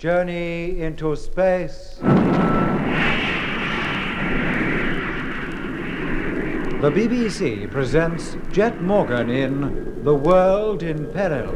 Journey into space. The BBC presents Jet Morgan in The World in Peril.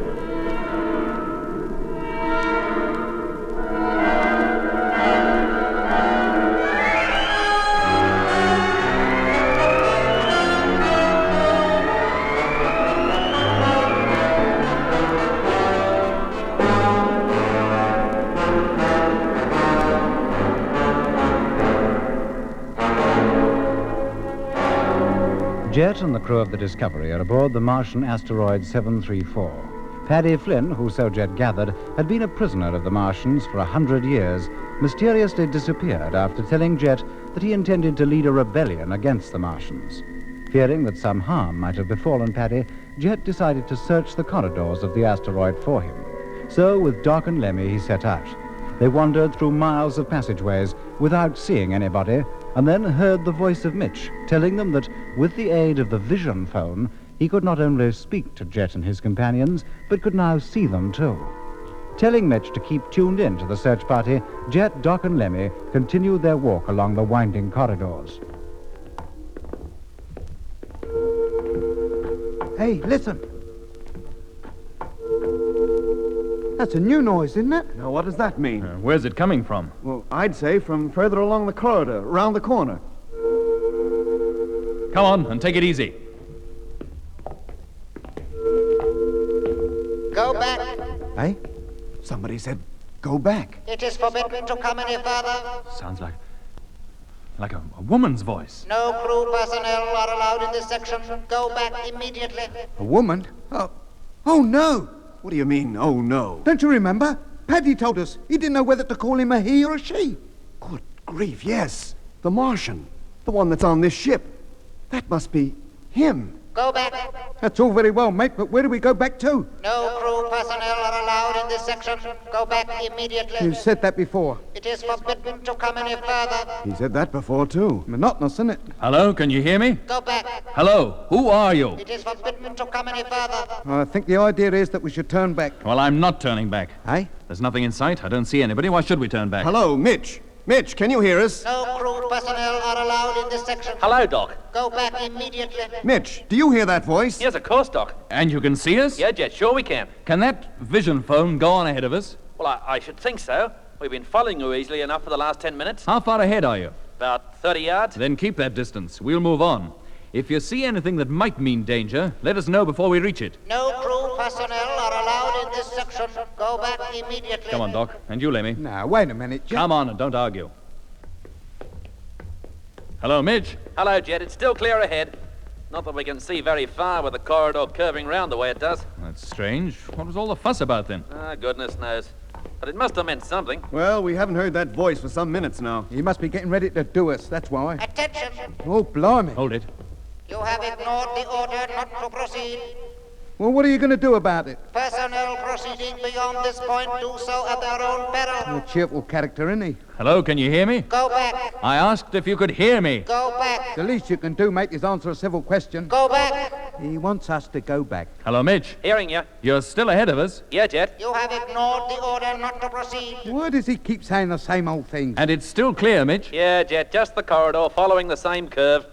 Jet and the crew of the Discovery are aboard the Martian asteroid 734. Paddy Flynn, who, so Jet gathered, had been a prisoner of the Martians for 100 years, mysteriously disappeared after telling Jet that he intended to lead a rebellion against the Martians. Fearing that some harm might have befallen Paddy, Jet decided to search the corridors of the asteroid for him. So, with Doc and Lemmy, he set out. They wandered through miles of passageways without seeing anybody, and then heard the voice of Mitch telling them that, with the aid of the vision phone, he could not only speak to Jet and his companions, but could now see them too. Telling Mitch to keep tuned in to the search party, Jet, Doc, and Lemmy continued their walk along the winding corridors. Hey, listen. That's a new noise, isn't it? Now, what does that mean? Where's it coming from? Well, I'd say from further along the corridor, around the corner. Come on, and take it easy. Go back. Hey? Somebody said, go back. It is forbidden to come any further. Sounds like a woman's voice. No crew personnel are allowed in this section. Go back immediately. A woman? Oh, no. What do you mean, oh no? Don't you remember? Paddy told us he didn't know whether to call him a he or a she. Good grief, yes. The Martian. The one that's on this ship. That must be him. Go back. That's all very well, mate, but where do we go back to? No crew personnel are allowed in this section. Go back immediately. You said that before. It is forbidden to come any further. He said that before, too. Monotonous, isn't it? Hello, can you hear me? Go back. Hello, who are you? It is forbidden to come any further. I think the idea is that we should turn back. Well, I'm not turning back. Hey? There's nothing in sight. I don't see anybody. Why should we turn back? Hello, Mitch. Mitch, can you hear us? No crew personnel are allowed in this section. Hello, Doc. Go back immediately. Mitch, do you hear that voice? Yes, of course, Doc. And you can see us? Yeah, Jet, sure we can. Can that vision phone go on ahead of us? Well, I should think so. We've been following you easily enough for the last 10 minutes. How far ahead are you? About 30 yards. Then keep that distance. We'll move on. If you see anything that might mean danger, let us know before we reach it. No crew personnel are allowed in this section. Go back immediately. Come on, Doc. And you, Lemmy. Now, wait a minute. Come on and don't argue. Hello, Mitch. Hello, Jet. It's still clear ahead. Not that we can see very far with the corridor curving round the way it does. That's strange. What was all the fuss about then? Goodness knows. But it must have meant something. Well, we haven't heard that voice for some minutes now. He must be getting ready to do us, that's why. Attention. Oh, blimey. Hold it. You have ignored the order not to proceed. Well, what are you going to do about it? Personnel proceeding beyond this point do so at their own peril. A cheerful character, isn't he? Hello, can you hear me? Go back. I asked if you could hear me. Go back. The least you can do, mate, is answer a civil question. Go back. He wants us to go back. Hello, Mitch. Hearing you. You're still ahead of us. Yeah, Jet. You have ignored the order not to proceed. Why does he keep saying the same old things? And it's still clear, Mitch. Yeah, Jet. Just the corridor following the same curve.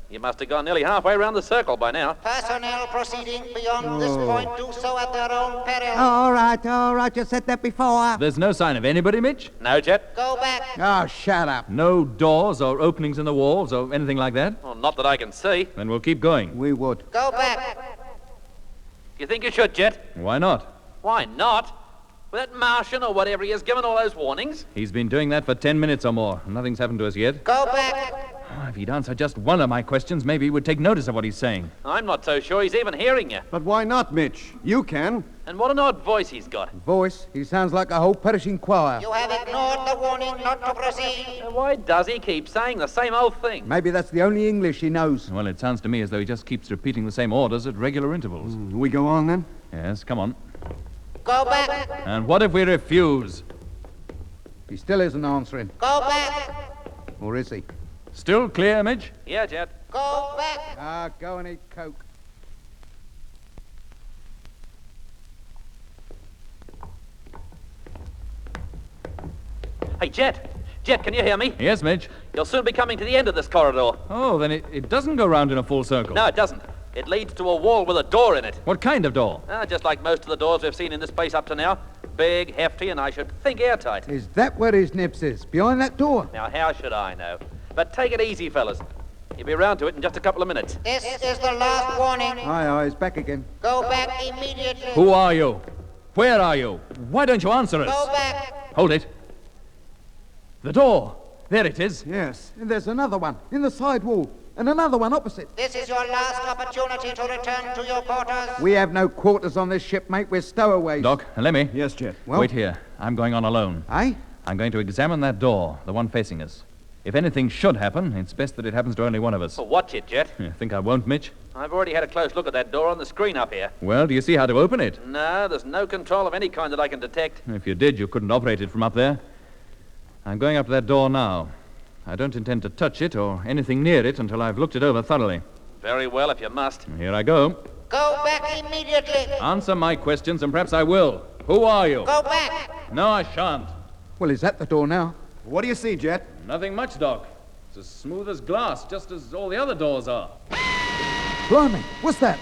You must have gone nearly halfway around the circle by now. Personnel proceeding beyond this point do so at their own peril. All right, you said that before. There's no sign of anybody, Mitch? No, Jet. Go back. Oh, shut up. No doors or openings in the walls or anything like that? Well, not that I can see. Then we'll keep going. We would. Go back. You think you should, Jet? Why not? Why not? Well, that Martian or whatever he has given all those warnings. He's been doing that for 10 minutes or more. Nothing's happened to us yet. Go back. Oh, if he'd answer just one of my questions, maybe he would take notice of what he's saying. I'm not so sure he's even hearing you. But why not, Mitch? You can. And what an odd voice he's got. Voice, he sounds like a whole perishing choir. You have ignored the warning not to proceed. Why does he keep saying the same old thing? Maybe that's the only English he knows. Well, it sounds to me as though he just keeps repeating the same orders at regular intervals. We go on, then? Yes, come on. Go back. And what if we refuse? He still isn't answering. Go back. Or is he? Still clear, Midge? Yeah, Jet. Go back. Go and eat Coke. Hey, Jet! Jet, can you hear me? Yes, Midge. You'll soon be coming to the end of this corridor. Oh, then it doesn't go round in a full circle. No, it doesn't. It leads to a wall with a door in it. What kind of door? Just like most of the doors we've seen in this place up to now. Big, hefty, and I should think airtight. Is that where his nips is? Behind that door? Now, how should I know? But take it easy, fellas. You'll be round to it in just a couple of minutes. This is the last warning. Aye, he's back again. Go back immediately. Who are you? Where are you? Why don't you answer us? Go back. Hold it. The door. There it is. Yes, and there's another one in the side wall, and another one opposite. This is your last opportunity to return to your quarters. We have no quarters on this ship, mate. We're stowaways. Doc, Lemmy. Yes, Jet. Well? Wait here. I'm going on alone. Aye? I'm going to examine that door, the one facing us. If anything should happen, it's best that it happens to only one of us. Well, watch it, Jet. You think I won't, Mitch? I've already had a close look at that door on the screen up here. Well, do you see how to open it? No, there's no control of any kind that I can detect. If you did, you couldn't operate it from up there. I'm going up to that door now. I don't intend to touch it or anything near it until I've looked it over thoroughly. Very well, if you must. Here I go. Go back immediately. Answer my questions, and perhaps I will. Who are you? Go back. No, I shan't. Well, he's at the door now. What do you see, Jet? Nothing much, Doc. It's as smooth as glass, just as all the other doors are. Blimey, what's that?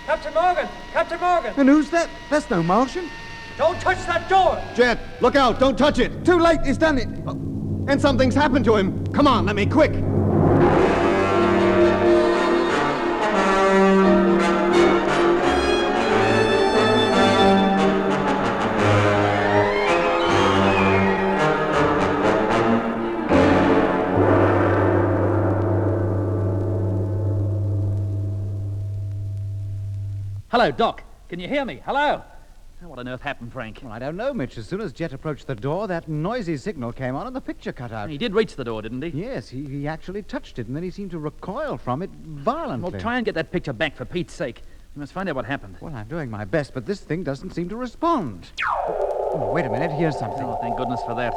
Captain Morgan! Captain Morgan! And who's that? That's no Martian. Don't touch that door! Jet, look out! Don't touch it! Too late, he's done it. And something's happened to him. Come on, let me, quick! Hello, Doc. Can you hear me? Hello? What on earth happened, Frank? Well, I don't know, Mitch. As soon as Jet approached the door, that noisy signal came on and the picture cut out. He did reach the door, didn't he? Yes, he actually touched it, and then he seemed to recoil from it violently. Well, try and get that picture back for Pete's sake. We must find out what happened. Well, I'm doing my best, but this thing doesn't seem to respond. Oh, wait a minute. Here's something. Oh, thank goodness for that.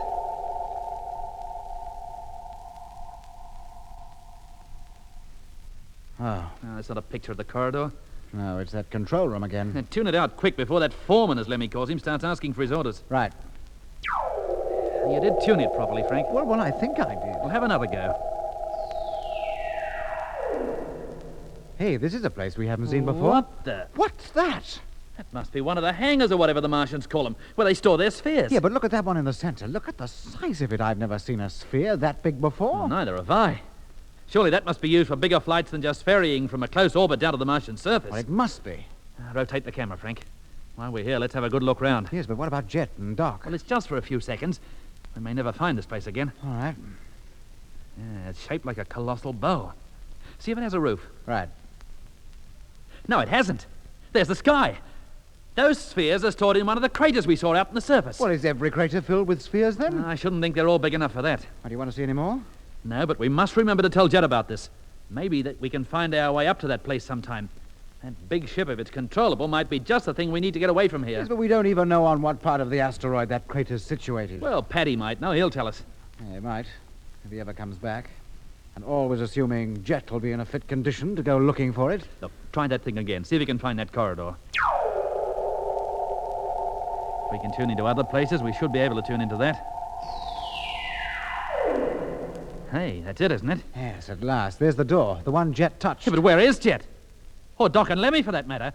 Oh, No, that's not a picture of the corridor. no, it's that control room again. Now, tune it out quick before that foreman, as Lemmy calls him, starts asking for his orders. Right. You did tune it properly, Frank. Well, I think I did. We'll have another go. Hey, this is a place we haven't seen before. What the? What's that? That must be one of the hangars or whatever the Martians call them, where they store their spheres. Yeah, but look at that one in the center. Look at the size of it. I've never seen a sphere that big before. Well, neither have I. Surely that must be used for bigger flights than just ferrying from a close orbit down to the Martian surface. Well, it must be. Rotate the camera, Frank. While we're here, let's have a good look round. Yes, but what about Jet and Doc? Well, it's just for a few seconds. We may never find this place again. All right. Yeah, it's shaped like a colossal bow. See if it has a roof. Right. No, it hasn't. There's the sky. Those spheres are stored in one of the craters we saw out in the surface. Well, is every crater filled with spheres then? I shouldn't think they're all big enough for that. Do you want to see any more? No, but we must remember to tell Jet about this. Maybe that we can find our way up to that place sometime. That big ship, if it's controllable, might be just the thing we need to get away from here. Yes, but we don't even know on what part of the asteroid that crater's situated. Well, Paddy might know. He'll tell us. Yeah, he might, if he ever comes back. And always assuming Jet will be in a fit condition to go looking for it. Look, try that thing again. See if you can find that corridor. If we can tune into other places, we should be able to tune into that. Hey, that's it, isn't it? Yes, at last. There's the door, the one Jet touched. Yeah, but where is Jet? Or Doc and Lemmy, for that matter.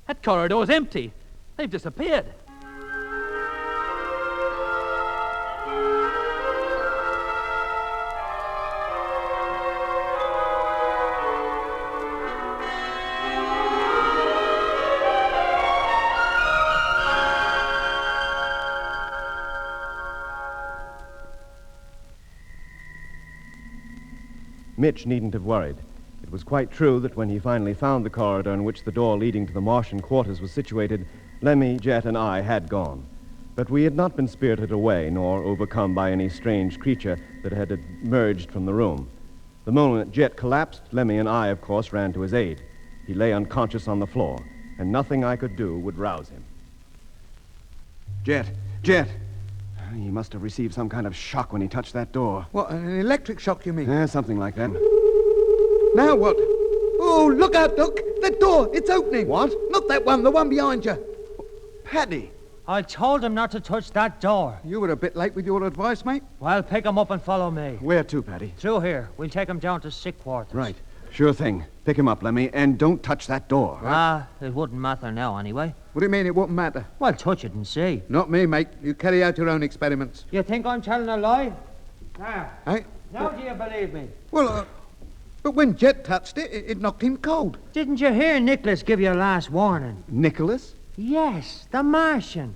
That corridor's empty. They've disappeared. Mitch needn't have worried. It was quite true that when he finally found the corridor in which the door leading to the Martian quarters was situated, Lemmy, Jet, and I had gone. But we had not been spirited away, nor overcome by any strange creature that had emerged from the room. The moment Jet collapsed, Lemmy and I, of course, ran to his aid. He lay unconscious on the floor, and nothing I could do would rouse him. Jet! He must have received some kind of shock when he touched that door. What, an electric shock, you mean? Something like that. Now what? Oh, look out, Doc! That door, it's opening! What? Not that one, the one behind you. Paddy! I told him not to touch that door. You were a bit late with your advice, mate. Well, pick him up and follow me. Where to, Paddy? Through here. We'll take him down to sick quarters. Right. Sure thing. Pick him up, Lemmy, and don't touch that door. It wouldn't matter now, anyway. What do you mean it wouldn't matter? Well, touch it and see. Not me, mate. You carry out your own experiments. You think I'm telling a lie? Now, Hey? now do you believe me? Well, but when Jet touched it, it knocked him cold. Didn't you hear Nicholas give you last warning? Nicholas? Yes, the Martian.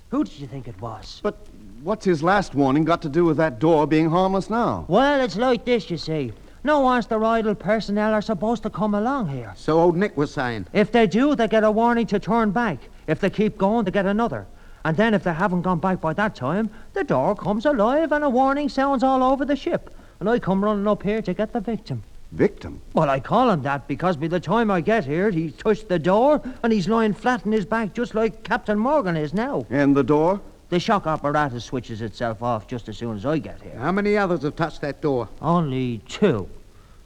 Who did you think it was? But what's his last warning got to do with that door being harmless now? Well, it's like this, you see. No asteroidal personnel are supposed to come along here. So old Nick was saying. If they do, they get a warning to turn back. If they keep going, they get another. And then if they haven't gone back by that time, the door comes alive and a warning sounds all over the ship. And I come running up here to get the victim. Victim? Well, I call him that because by the time I get here, he's touched the door and he's lying flat on his back just like Captain Morgan is now. And the door? The shock apparatus switches itself off just as soon as I get here. How many others have touched that door? Only 2.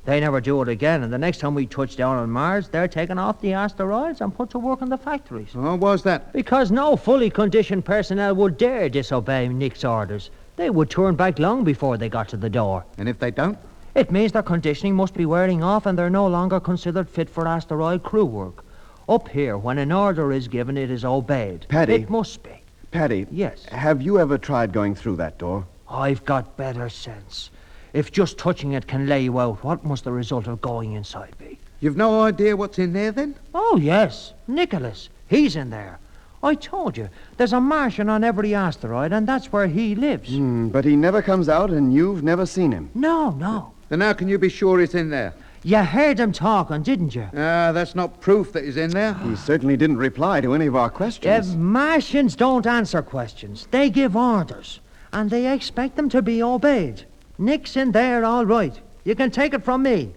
They never do it again, and the next time we touch down on Mars, they're taken off the asteroids and put to work in the factories. Oh, why's that? Because no fully conditioned personnel would dare disobey Nick's orders. They would turn back long before they got to the door. And if they don't? It means their conditioning must be wearing off and they're no longer considered fit for asteroid crew work. Up here, when an order is given, it is obeyed. Paddy. It must be. Paddy. Yes. Have you ever tried going through that door? I've got better sense. If just touching it can lay you out, what must the result of going inside be? You've no idea what's in there, then? Oh, yes. Nicholas. He's in there. I told you, there's a Martian on every asteroid, and that's where he lives. But he never comes out, and you've never seen him. No. Then how can you be sure he's in there? You heard him talking, didn't you? That's not proof that he's in there. He certainly didn't reply to any of our questions. Martians don't answer questions. They give orders, and they expect them to be obeyed. Nick's in there all right. You can take it from me.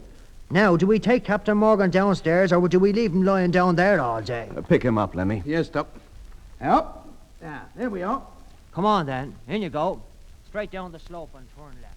Now, do we take Captain Morgan downstairs, or do we leave him lying down there all day? Pick him up, Lemmy. Yes, Doc. Up. There we are. Come on, then. In you go. Straight down the slope and turn left.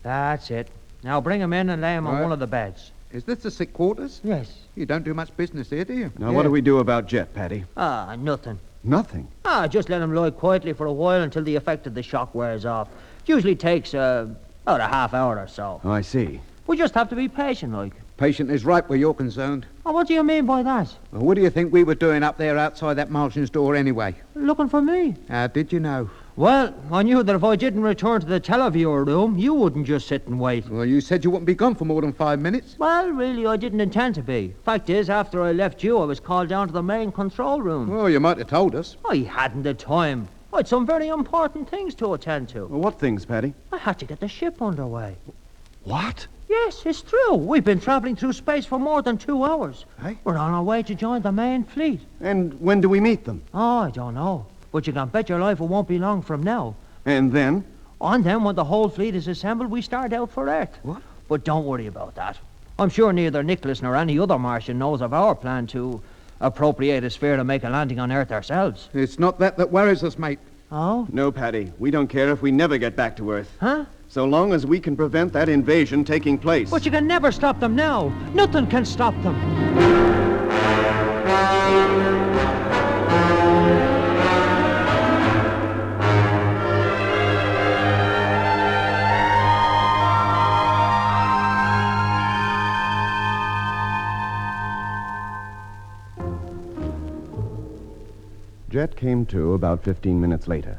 That's it. Now bring him in and lay him on Right. one of the beds. Is this the sick quarters? Yes. You don't do much business here, do you? Now, what do we do about Jet, Paddy? Nothing. Nothing. Just let him lie quietly for a while until the effect of the shock wears off. It usually takes about a half hour or so. Oh, I see. We just have to be patient, like. Patient is right where you're concerned. Oh, what do you mean by that? Well, what do you think we were doing up there outside that Martian's door anyway? Looking for me? How did you know? Well, I knew that if I didn't return to the televiewer room, you wouldn't just sit and wait. Well, you said you wouldn't be gone for more than 5 minutes. Well, really, I didn't intend to be. Fact is, after I left you, I was called down to the main control room. Well, you might have told us. I hadn't the time. I had some very important things to attend to. Well, what things, Paddy? I had to get the ship underway. What? Yes, it's true. We've been traveling through space for more than 2 hours. Hey? We're on our way to join the main fleet. And when do we meet them? Oh, I don't know. But you can bet your life it won't be long from now. And then? And then when the whole fleet is assembled, we start out for Earth. What? But don't worry about that. I'm sure neither Nicholas nor any other Martian knows of our plan to appropriate a sphere to make a landing on Earth ourselves. It's not that worries us, mate. Oh? No, Paddy. We don't care if we never get back to Earth. Huh? So long as we can prevent that invasion taking place. But you can never stop them now. Nothing can stop them. Jet came to about 15 minutes later.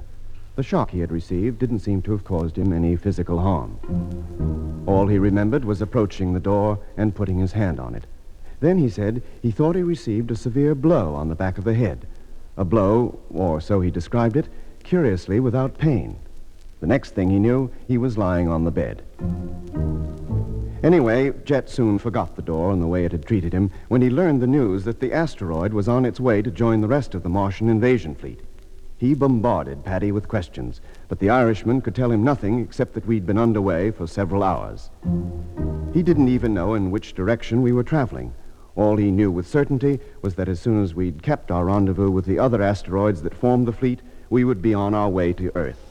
The shock he had received didn't seem to have caused him any physical harm. All he remembered was approaching the door and putting his hand on it. Then he said he thought he received a severe blow on the back of the head. A blow, or so he described it, curiously without pain. The next thing he knew, he was lying on the bed. Anyway, Jet soon forgot the door and the way it had treated him when he learned the news that the asteroid was on its way to join the rest of the Martian invasion fleet. He bombarded Paddy with questions, but the Irishman could tell him nothing except that we'd been underway for several hours. He didn't even know in which direction we were traveling. All he knew with certainty was that as soon as we'd kept our rendezvous with the other asteroids that formed the fleet, we would be on our way to Earth.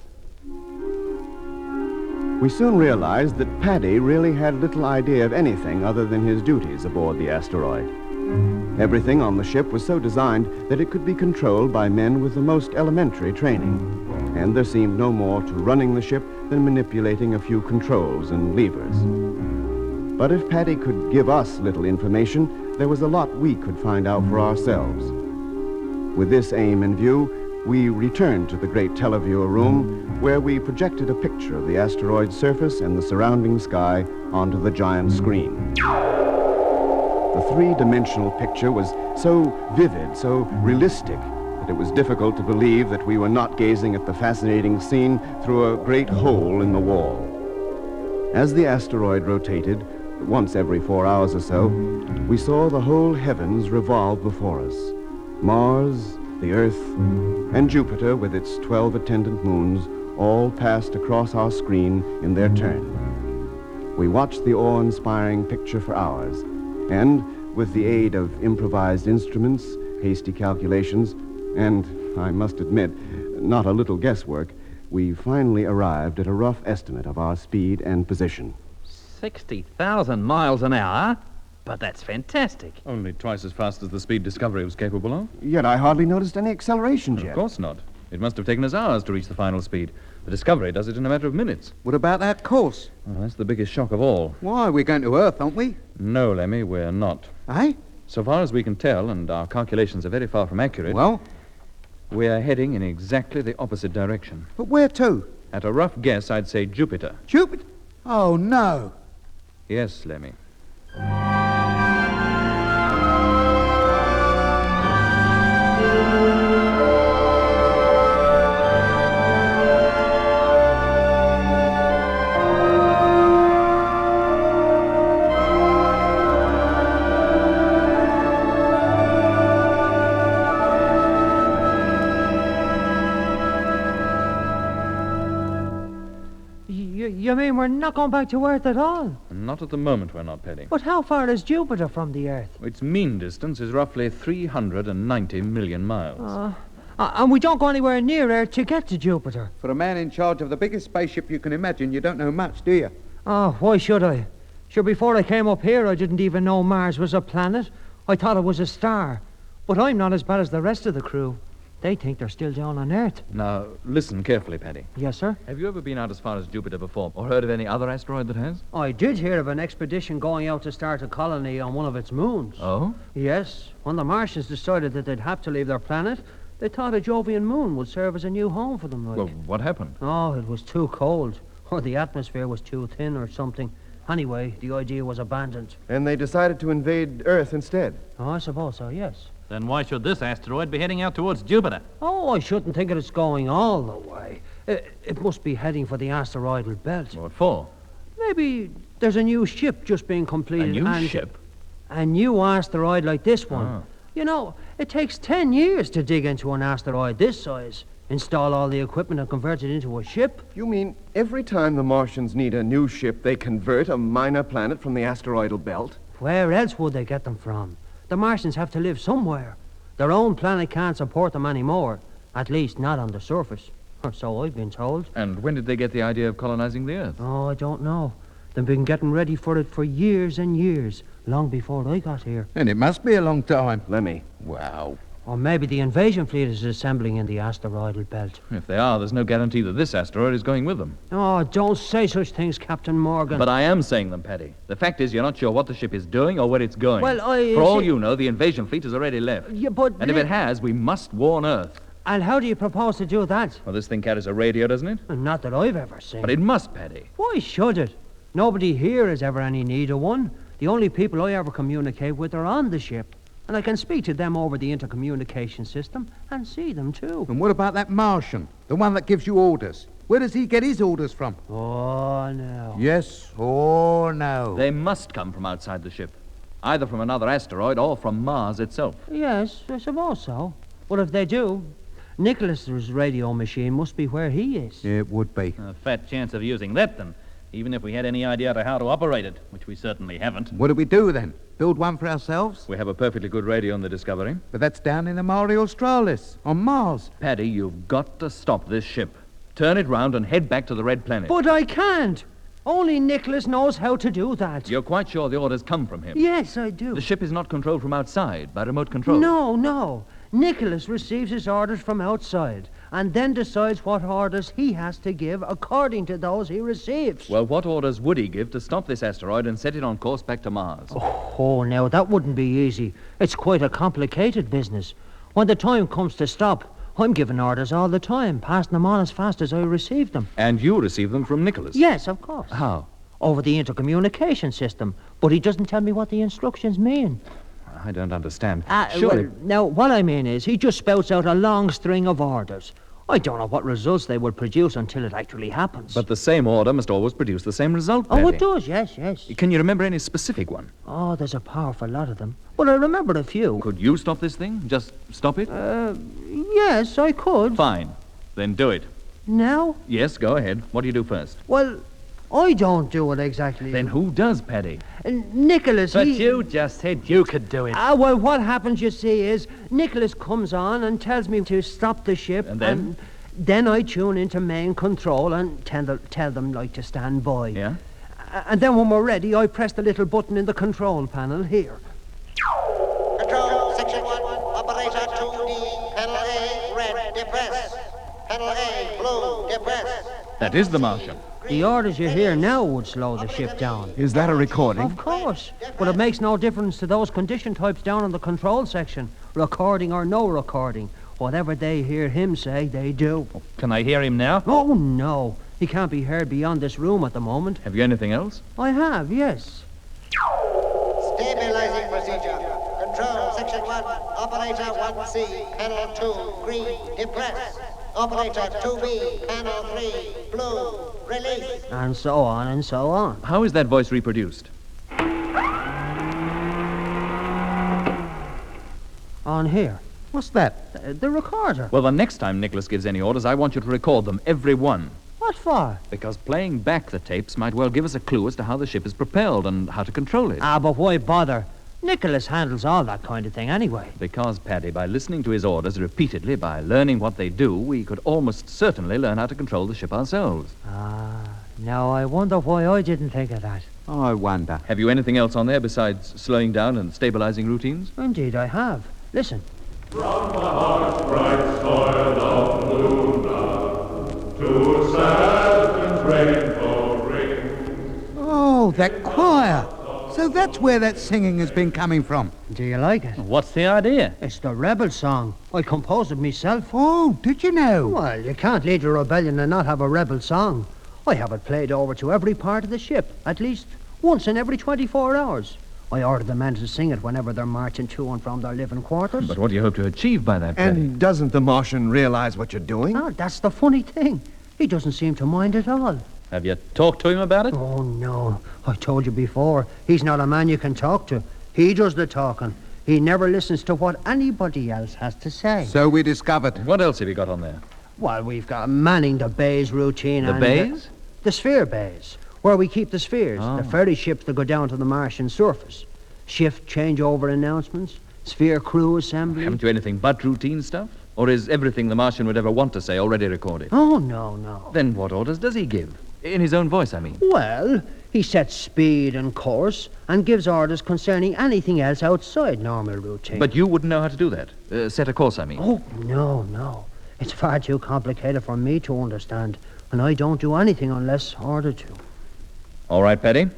We soon realized that Paddy really had little idea of anything other than his duties aboard the asteroid. Everything on the ship was so designed that it could be controlled by men with the most elementary training, and there seemed no more to running the ship than manipulating a few controls and levers. But if Paddy could give us little information, there was a lot we could find out for ourselves. With this aim in view, we returned to the great televiewer room, where we projected a picture of the asteroid's surface and the surrounding sky onto the giant screen. The three-dimensional picture was so vivid, so realistic, that it was difficult to believe that we were not gazing at the fascinating scene through a great hole in the wall. As the asteroid rotated, once every 4 hours or so, we saw the whole heavens revolve before us. Mars, the Earth, and Jupiter, with its 12 attendant moons, all passed across our screen in their turn. We watched the awe-inspiring picture for hours, and with the aid of improvised instruments, hasty calculations, and, I must admit, not a little guesswork, we finally arrived at a rough estimate of our speed and position. 60,000 miles an hour? But that's fantastic. Only twice as fast as the speed Discovery was capable of. Yet I hardly noticed any acceleration, Jeff. Of course not. It must have taken us hours to reach the final speed. The Discovery does it in a matter of minutes. What about that course? Well, that's the biggest shock of all. Why, we're going to Earth, aren't we? No, Lemmy, we're not. Eh? So far as we can tell, and our calculations are very far from accurate, Well, we're heading in exactly the opposite direction. but where to? At a rough guess, I'd say Jupiter. Jupiter? Oh, no. Yes, Lemmy. You mean we're not going back to Earth at all? Not at the moment, we're not, Paddy. But how far is Jupiter from the Earth? Its mean distance is roughly 390 million miles. And we don't go anywhere near Earth to get to Jupiter. For a man in charge of the biggest spaceship you can imagine, you don't know much, do you? Oh, why should I? Sure, before I came up here, I didn't even know Mars was a planet. I thought it was a star. But I'm not as bad as the rest of the crew. They think they're still down on Earth. Now, listen carefully, Paddy. Yes, sir? Have you ever been out as far as Jupiter before, or heard of any other asteroid that has? I did hear of an expedition going out to start a colony on one of its moons. Oh? Yes. When the Martians decided that they'd have to leave their planet, they thought a Jovian moon would serve as a new home for them, like. Well, what happened? Oh, it was too cold. Or the atmosphere was too thin or something. Anyway, the idea was abandoned. And they decided to invade Earth instead. Oh, I suppose so, yes. Then why should this asteroid be heading out towards Jupiter? Oh, I shouldn't think it's going all the way. It must be heading for the asteroidal belt. What for? Maybe there's a new ship just being A completed. new and ship? A new asteroid like this one. Ah. You know, it takes 10 years to dig into an asteroid this size, install all the equipment and convert it into a ship. You mean every time the Martians need a new ship, they convert a minor planet from the asteroidal belt? Where else would they get them from? The Martians have to live somewhere. Their own planet can't support them anymore. At least not on the surface. Or so I've been told. And when did they get the idea of colonizing the Earth? Oh, I don't know. They've been getting ready for it for years and years, long before I got here. And it must be a long time. Lemmy. Wow. Or maybe the invasion fleet is assembling in the asteroidal belt. If they are, there's no guarantee that this asteroid is going with them. Oh, don't say such things, Captain Morgan. But I am saying them, Paddy. The fact is, you're not sure what the ship is doing or where it's going. Well, For all you know, the invasion fleet has already left. Yeah, but... And if it has, we must warn Earth. And how do you propose to do that? Well, this thing carries a radio, doesn't it? Not that I've ever seen. But it must, Paddy. Why should it? Nobody here has ever any need of one. The only people I ever communicate with are on the ship. And I can speak to them over the intercommunication system and see them, too. And what about that Martian? The one that gives you orders? Where does he get his orders from? Oh, no. Yes or no? They must come from outside the ship. Either from another asteroid or from Mars itself. Yes, I suppose so. But if they do, Nicholas's radio machine must be where he is. It would be. A fat chance of using that, then. Even if we had any idea to how to operate it, which we certainly haven't. What do we do then? Build one for ourselves? We have a perfectly good radio on the Discovery. But that's down in the Mare Australis, on Mars. Paddy, you've got to stop this ship. Turn it round and head back to the Red Planet. But I can't. Only Nicholas knows how to do that. You're quite sure the orders come from him? Yes, I do. The ship is not controlled from outside by remote control? No. Nicholas receives his orders from outside and then decides what orders he has to give according to those he receives. Well, what orders would he give to stop this asteroid and set it on course back to Mars? Oh, now, that wouldn't be easy. It's quite a complicated business. When the time comes to stop, I'm giving orders all the time, passing them on as fast as I receive them. And you receive them from Nicholas? Yes, of course. How? Over the intercommunication system. But he doesn't tell me what the instructions mean. I don't understand. Surely. Well, now, what I mean is, he just spouts out a long string of orders. I don't know what results they will produce until it actually happens. But the same order must always produce the same result, Paddy. Oh, it does, yes. Can you remember any specific one? Oh, there's a powerful lot of them. But I remember a few. Could you stop this thing? Just stop it? Yes, I could. Fine. Then do it. Now? Yes, go ahead. What do you do first? Well, I don't do it exactly. Then who does, Paddy? Nicholas, But you just said you could do it. Well, what happens, you see, is Nicholas comes on and tells me to stop the ship. And then? Then I tune into main control and tell them, like, to stand by. Yeah? And then when we're ready, I press the little button in the control panel here. Control, Section 1, Operator 2D, Panel A, red, depress. Panel A, blue, depress. That is the Martian. The orders you hear now would slow the ship down. Is that a recording? Of course. But it makes no difference to those condition types down in the control section. Recording or no recording. Whatever they hear him say, they do. Can I hear him now? Oh, no. He can't be heard beyond this room at the moment. Have you anything else? I have, yes. Stabilizing procedure. Control, Section 1, Operator 1C, Panel 2, green, depress. Operator 2B, Panel 3, blue, release. And so on and so on. How is that voice reproduced? On here. What's that? The recorder. Well, the next time Nicholas gives any orders, I want you to record them, every one. What for? Because playing back the tapes might well give us a clue as to how the ship is propelled and how to control it. But why bother? Nicholas handles all that kind of thing anyway. Because, Paddy, by listening to his orders repeatedly, by learning what they do, we could almost certainly learn how to control the ship ourselves. Now I wonder why I didn't think of that. Oh, I wonder. Have you anything else on there besides slowing down and stabilizing routines? Indeed I have. Listen. From the heart bright soil of Luna to Saturn's rainbow ring. Oh, that choir. So that's where that singing has been coming from. Do you like it? What's the idea? It's the rebel song. I composed it myself. Oh, did you know? Well, you can't lead a rebellion and not have a rebel song. I have it played over to every part of the ship, at least once in every 24 hours. I order the men to sing it whenever they're marching to and from their living quarters. But what do you hope to achieve by that, Paddy? And doesn't the Martian realize what you're doing? Oh, that's the funny thing. He doesn't seem to mind at all. Have you talked to him about it? Oh, no. I told you before, he's not a man you can talk to. He does the talking. He never listens to what anybody else has to say. So we discovered. What else have you got on there? Well, we've got manning the bays routine. The and bays? The sphere bays, where we keep the spheres, the ferry ships that go down to the Martian surface. Shift changeover announcements, sphere crew assembly. Haven't you anything but routine stuff? Or is everything the Martian would ever want to say already recorded? Oh, no. Then what orders does he give? In his own voice, I mean. Well, he sets speed and course and gives orders concerning anything else outside normal routine. But you wouldn't know how to do that. Set a course, I mean. Oh, no. It's far too complicated for me to understand, and I don't do anything unless ordered to. All right, Paddy.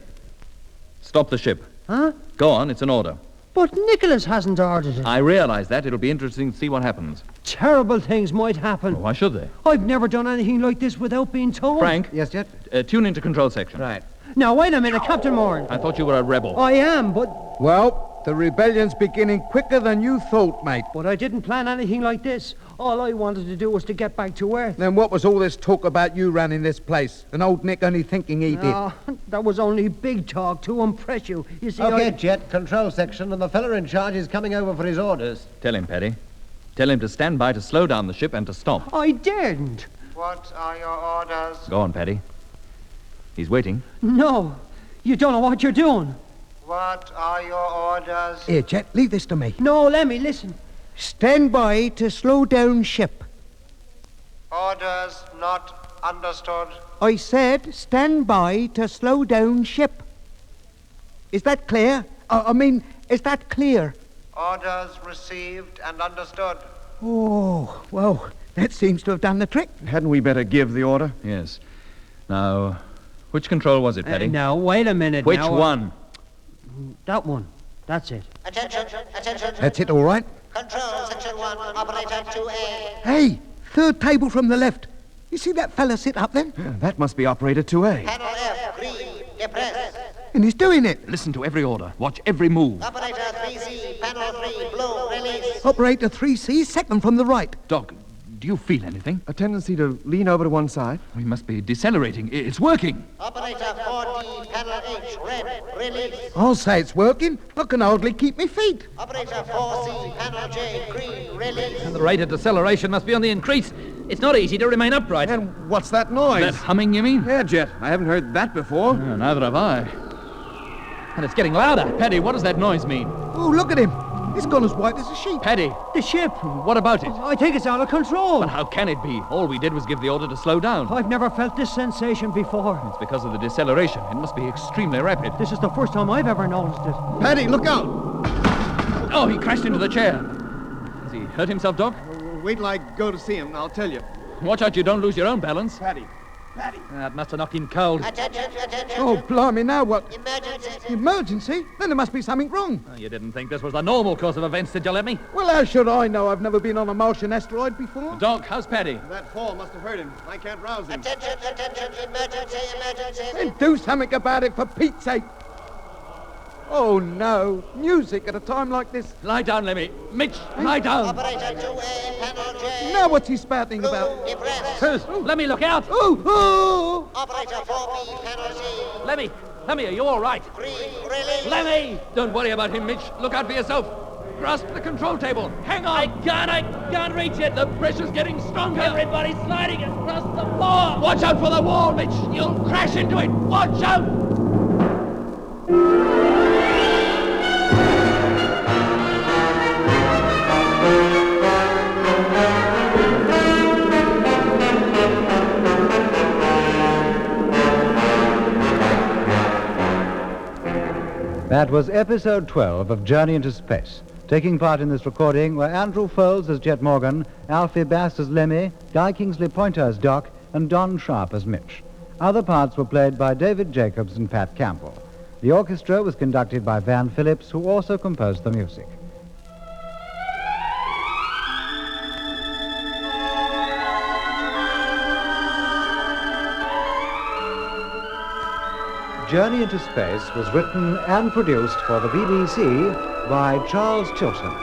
Stop the ship. Huh? Go on, it's an order. But Nicholas hasn't ordered it. I realize that. It'll be interesting to see what happens. Terrible things might happen. Why should they? I've never done anything like this without being told. Frank, Yes, Jet? tune into control section. Right. Now, wait a minute, Captain Moran. I thought you were a rebel. I am, but Well, the rebellion's beginning quicker than you thought, mate. I didn't plan anything like this. All I wanted to do was to get back to Earth. Then what was all this talk about you running this place? And old Nick only thinking he did. Oh, that was only big talk to impress you. You see, Okay, Jet, control section, and the fella in charge is coming over for his orders. Tell him, Paddy. Tell him to stand by to slow down the ship and to stop. I daren't. What are your orders? Go on, Paddy. He's waiting. No, you don't know what you're doing. What are your orders? Here, Jet, leave this to me. No, let me listen. Stand by to slow down ship. Orders not understood. I said stand by to slow down ship. Is that clear? Is that clear? Orders received and understood. Oh, well, that seems to have done the trick. Hadn't we better give the order? Yes. Now, which control was it, Paddy? Now, wait a minute. Which now, one? That one. That's it. Attention, attention. That's it, all right? Control, Section 1, Operator 2A. Hey, third table from the left. You see that fella sit up then? Yeah, that must be Operator 2A. Panel F, green, depress. And he's doing it. Listen to every order. Watch every move. Operator 3C, panel 3, blue, release. Operator 3C, second from the right. Doc, do you feel anything? A tendency to lean over to one side. We must be decelerating. It's working. Operator 4D, panel H, red, release. I'll say it's working. I can hardly keep my feet. Operator 4C, panel J, green, release. And the rate of deceleration must be on the increase. It's not easy to remain upright. And what's that noise? That humming, you mean? Yeah, Jet. I haven't heard that before. Oh, neither have I. And it's getting louder. Paddy, what does that noise mean? Oh, look at him. He's gone as white as a sheep. Paddy, The ship. what about it? I think it's out of control. But how can it be? All we did was give the order to slow down. I've never felt this sensation before. It's because of the deceleration. It must be extremely rapid. This is the first time I've ever noticed it. Paddy, look out. Oh, he crashed into the chair. Has he hurt himself, Doc? Wait till I go to see him, I'll tell you. Watch out you don't lose your own balance. Paddy. That must have knocked him cold. Attention, attention. Oh, blimey, now what? Emergency. Emergency? Then there must be something wrong. Oh, you didn't think this was the normal course of events, did you, let me? Well, how should I know? I've never been on a Martian asteroid before. Doc, how's Paddy? That fall must have hurt him. I can't rouse him. Attention, attention. Emergency, emergency. Then do something about it, for Pete's sake. Oh, no. Music at a time like this. Lie down, Lemmy. Mitch, lie down. Operator 2A, panel J. Now what's he spouting Blue, about? depress. Let me look out. Oh, oh! Operator 4B, panel C. Lemmy, are you all right? Green, release. Lemmy! Don't worry about him, Mitch. Look out for yourself. Grasp the control table. Hang on. I can't reach it. The pressure's getting stronger. Everybody's sliding across the floor. Watch out for the wall, Mitch. You'll crash into it. Watch out. That was episode 12 of Journey into Space. Taking part in this recording were Andrew Foles as Jet Morgan, Alfie Bass as Lemmy, Guy Kingsley Pointer as Doc, and Don Sharp as Mitch. Other parts were played by David Jacobs and Pat Campbell. The orchestra was conducted by Van Phillips, who also composed the music. Journey into Space was written and produced for the BBC by Charles Chilton.